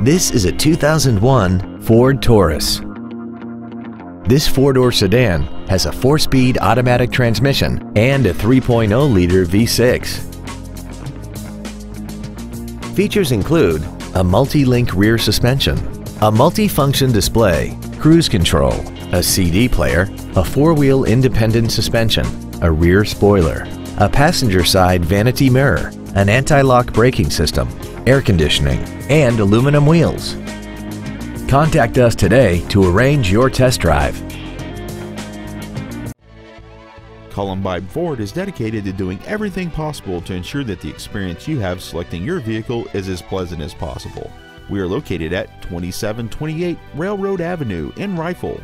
This is a 2001 Ford Taurus. This four-door sedan has a 4-speed automatic transmission and a 3.0-liter V6. Features include a multi-link rear suspension, a multi-function display, cruise control, a CD player, a 4-wheel independent suspension, a rear spoiler, a passenger side vanity mirror, an anti-lock braking system, air conditioning, and aluminum wheels. Contact us today to arrange your test drive. Columbine Ford is dedicated to doing everything possible to ensure that the experience you have selecting your vehicle is as pleasant as possible. We are located at 2728 Railroad Avenue in Rifle.